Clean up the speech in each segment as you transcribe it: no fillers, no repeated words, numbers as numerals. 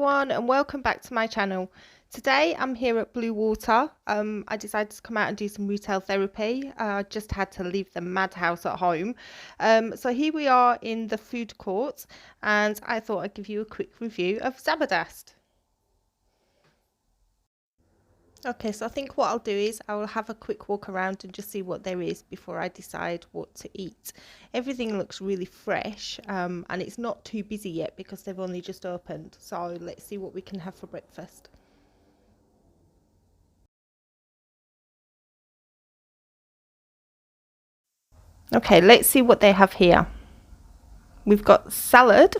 everyone and welcome back to my channel. Today I'm here at Bluewater. I decided to come out and do some retail therapy. I just had to leave the madhouse at home. So here we are in the food court and I thought I'd give you a quick review of Zabardast. Okay, so I think what I'll do is I will have a quick walk around and just see what there is before I decide what to eat. Everything looks really fresh and it's not too busy yet because they've only just opened. So let's see what we can have for breakfast. Okay, let's see what they have here. We've got salad.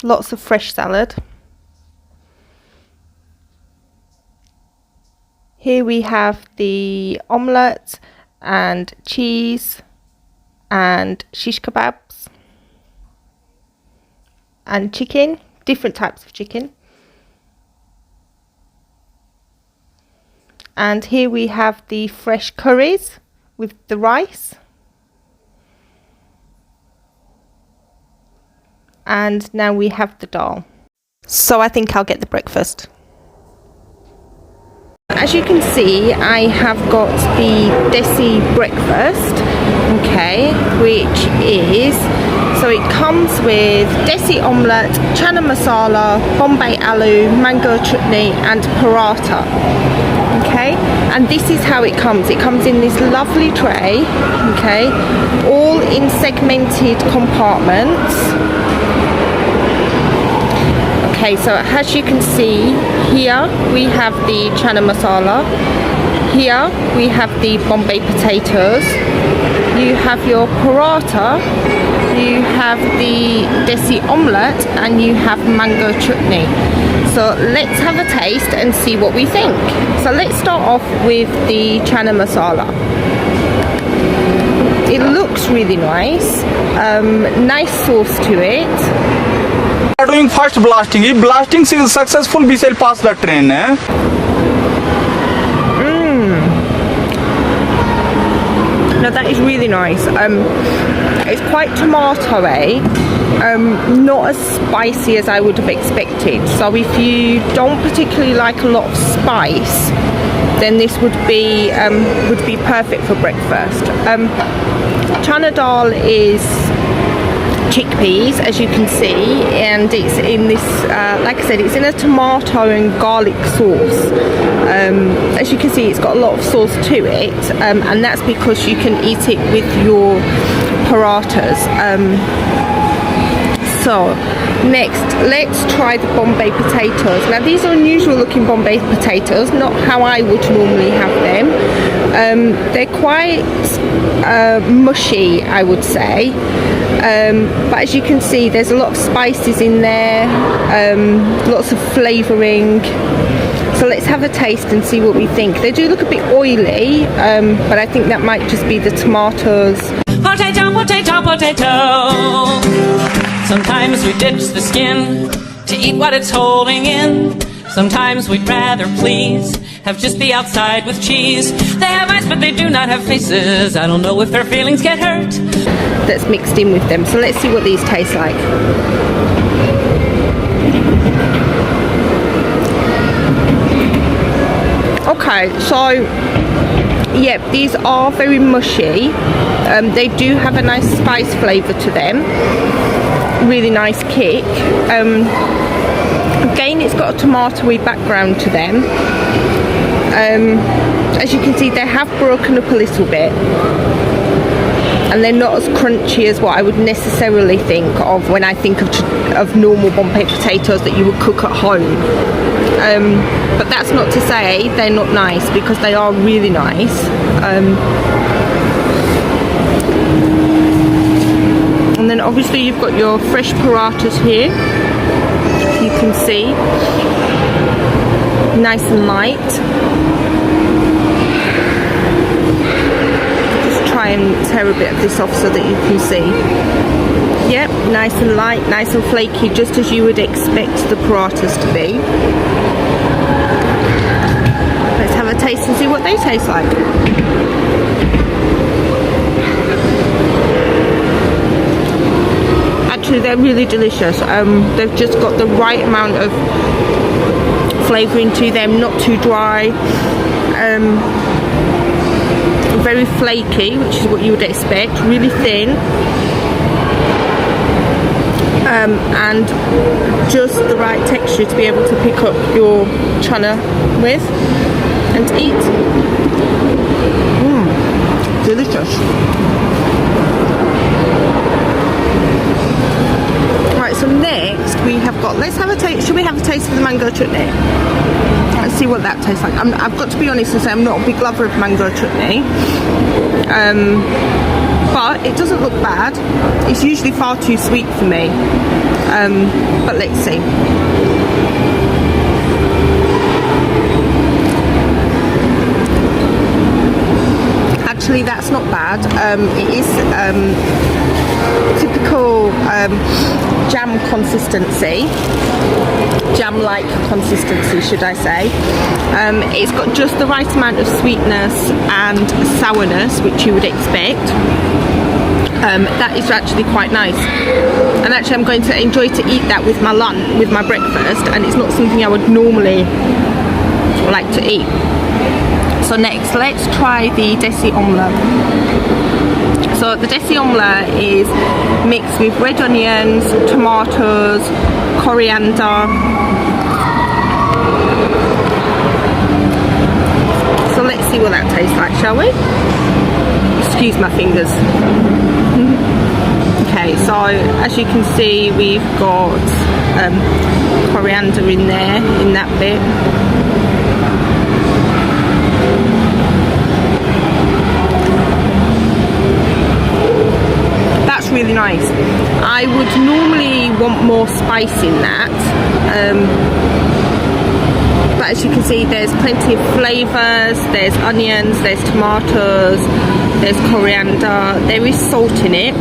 Lots of fresh salad. Here we have the omelette and cheese and shish kebabs and chicken, different types of chicken. And here we have the fresh curries with the rice. And now we have the dal. So I think I'll get the breakfast. As you can see, I have got the Desi breakfast, okay, which is, so it comes with Desi omelette, chana masala, Bombay aloo, mango chutney and paratha, okay, and this is how it comes. It comes in this lovely tray, okay, all in segmented compartments. Okay, so as you can see, here we have the chana masala, here we have the Bombay potatoes, you have your paratha, you have the Desi omelette and you have mango chutney. So let's have a taste and see what we think. So let's start off with the chana masala. It looks really nice, nice sauce to it. We are doing first blasting. If blasting is successful, we shall pass the train. Now that is really nice. It's quite tomato-y, not as spicy as I would have expected. So if you don't particularly like a lot of spice, then this would be perfect for breakfast. Chana dal is chickpeas, as you can see, and it's in this like I said, it's in a tomato and garlic sauce. As you can see, it's got a lot of sauce to it, and that's because you can eat it with your parathas. So next, let's try the Bombay potatoes. Now these are unusual looking Bombay potatoes, not how I would normally have them. They're quite mushy, I would say. But as you can see, there's a lot of spices in there, lots of flavouring. So let's have a taste and see what we think. They do look a bit oily, but I think that might just be the tomatoes. Potato, potato, potato. Sometimes we ditch the skin to eat what it's holding in. Sometimes we'd rather please have just the outside with cheese. They have eyes but they do not have faces. I don't know if their feelings get hurt. That's mixed in with them. So let's see what these taste like. Okay, so yeah, these are very mushy. They do have a nice spice flavour to them. Really nice kick. Again, it's got a tomatoey background to them. As you can see, they have broken up a little bit, and they're not as crunchy as what I would necessarily think of when I think of normal Bombay potatoes that you would cook at home. But that's not to say they're not nice, because they are really nice. And then obviously you've got your fresh parathas here, you can see, nice and light. Just try and tear a bit of this off so that you can see. Yep, nice and light, nice and flaky, just as you would expect the parathas to be. Let's have a taste and see what they taste like. honestly, they're really delicious. They've just got the right amount of flavouring to them, not too dry, very flaky, which is what you would expect, really thin, and just the right texture to be able to pick up your chana with and to eat. Delicious. Right, so next we have got, let's have a taste, should we have a taste of the mango chutney? Let's see what that tastes like. I've got to be honest and say I'm not a big lover of mango chutney, but it doesn't look bad. It's usually far too sweet for me, but let's see. Actually, that's not bad. It is typical jam consistency, jam-like consistency, should I say. It's got just the right amount of sweetness and sourness, which you would expect. That is actually quite nice, and actually I'm going to enjoy to eat that with my lunch, with my breakfast, and it's not something I would normally like to eat. So next, let's try the Desi omelette. So the Desi omelette is mixed with red onions, tomatoes, coriander. So let's see what that tastes like, shall we? Excuse my fingers. Okay, so as you can see, we've got coriander in there, in that bit. That's really nice. I would normally want more spice in that, but as you can see, there's plenty of flavours. There's onions, there's tomatoes, there's coriander, there is salt in it.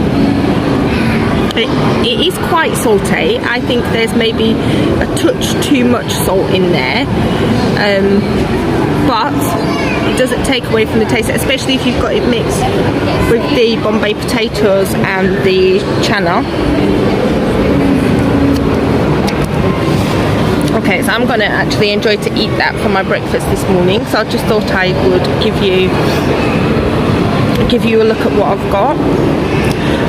It is quite salty. I think there's maybe a touch too much salt in there, but it doesn't take away from the taste, especially if you've got it mixed with the Bombay potatoes and the chana. Okay, so I'm going to actually enjoy to eat that for my breakfast this morning, so I just thought I would give you a look at what I've got.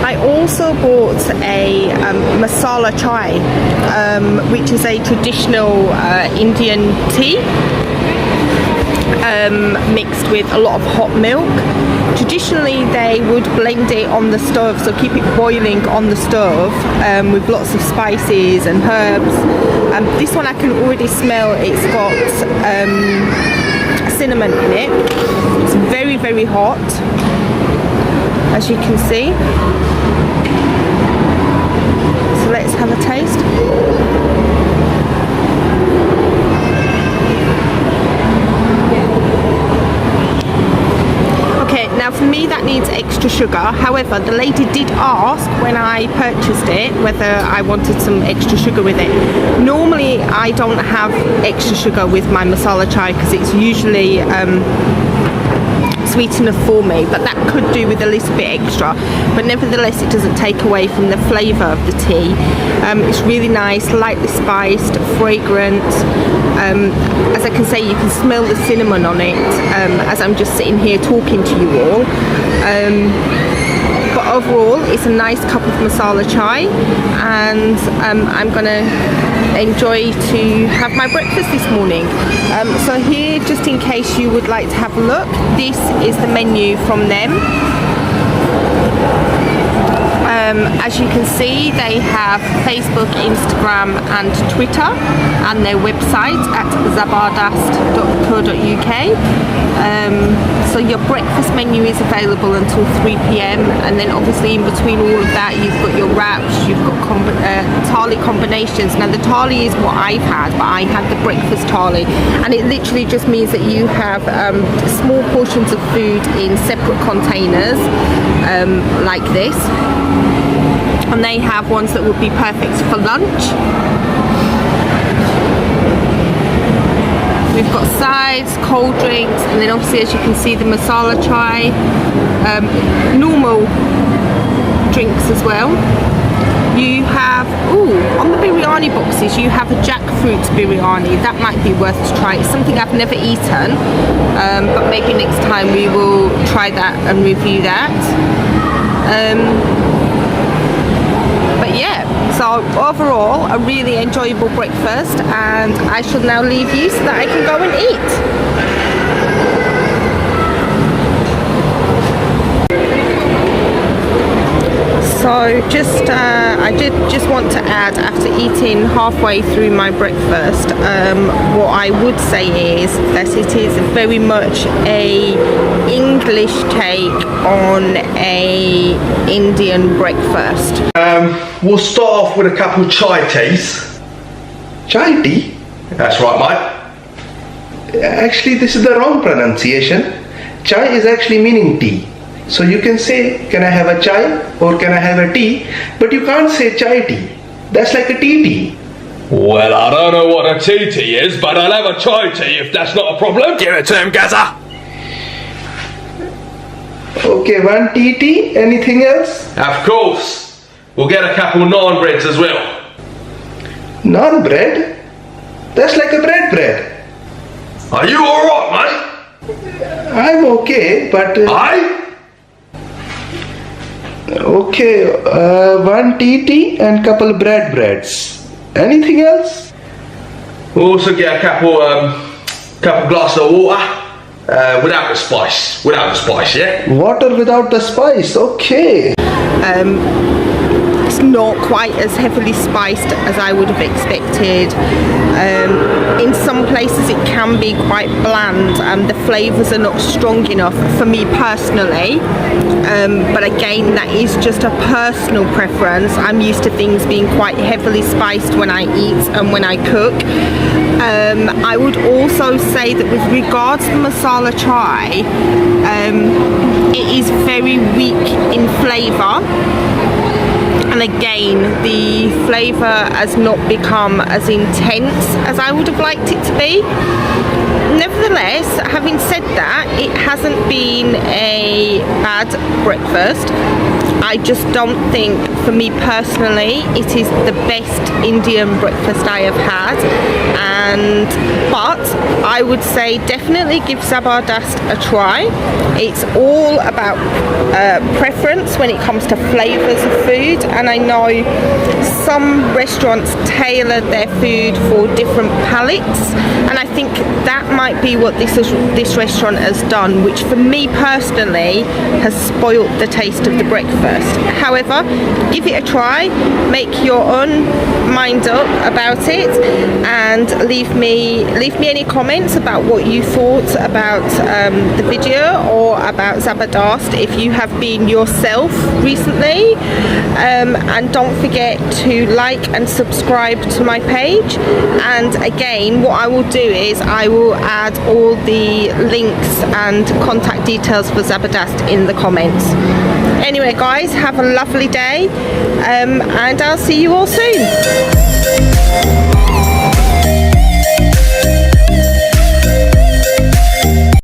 I also bought a masala chai, which is a traditional Indian tea, mixed with a lot of hot milk. Traditionally they would blend it on the stove, so keep it boiling on the stove, with lots of spices and herbs. This one I can already smell, it's got cinnamon in it. It's very, very hot, as you can see. So let's have a taste. Okay, now for me that needs extra sugar. However, the lady did ask when I purchased it whether I wanted some extra sugar with it. Normally I don't have extra sugar with my masala chai because it's usually sweet enough for me, but that could do with a little bit extra, but nevertheless it doesn't take away from the flavour of the tea. It's really nice, lightly spiced, fragrant. As I can say, you can smell the cinnamon on it as I'm just sitting here talking to you all. But overall it's a nice cup of masala chai, and I'm gonna enjoy to have my breakfast this morning. So here, just in case you would like to have a look, this is the menu from them. As you can see, they have Facebook, Instagram and Twitter, and their website at zabardast.co.uk. So your breakfast menu is available until 3 p.m, and then obviously in between all of that you've got your wraps, you've got thali combinations. Now the thali is what I've had, but I had the breakfast thali, and it literally just means that you have small portions of food in separate containers, like this. And they have ones that would be perfect for lunch. We've got sides, cold drinks, and then obviously, as you can see, the masala chai, normal drinks as well. You have, on the biryani boxes, you have a jackfruit biryani. That might be worth to try. It's something I've never eaten, but maybe next time we will try that and review that. But yeah, so overall, a really enjoyable breakfast, and I shall now leave you so that I can go and eat. So I did just want to add, after eating halfway through my breakfast, what I would say is that it is very much a English take on a Indian breakfast. We'll start off with a couple chai teas. Chai tea? That's right, mate. Actually, this is the wrong pronunciation. Chai is actually meaning tea. So you can say, can I have a chai or can I have a tea? But you can't say chai tea. That's like a tea. Well, I don't know what a tea is, but I'll have a chai tea if that's not a problem. Give it to him, Gaza. Okay, one tea. Anything else? Of course. We'll get a couple naan breads as well. Naan bread? That's like a bread. Are you alright, mate? I'm okay, but... Aye? Okay, one tea and couple breads. Anything else? We'll also get a couple glasses of water without the spice. Yeah? Water without the spice, okay. It's not quite as heavily spiced as I would have expected. In some places it can be quite bland and the flavours are not strong enough for me personally, but again, that is just a personal preference. I'm used to things being quite heavily spiced when I eat and when I cook. I would also say that with regards to masala chai, it is very weak in flavour. And again, the flavour has not become as intense as I would have liked it to be. Nevertheless, having said that, it hasn't been a bad breakfast. I just don't think, for me personally, it is the best Indian breakfast I have had. But I would say definitely give Zabardast a try. It's all about preference when it comes to flavours of food, and I know some restaurants tailor their food for different palates, and I think that might be what this restaurant has done, which for me personally has spoilt the taste of the breakfast. However, give it a try, make your own mind up about it, and leave me any comments about what you thought about the video or about Zabardast if you have been yourself recently, and don't forget to like and subscribe to my page. And again, what I will do is I will add all the links and contact details for Zabardast in the comments. Anyway guys, have a lovely day, and I'll see you all soon.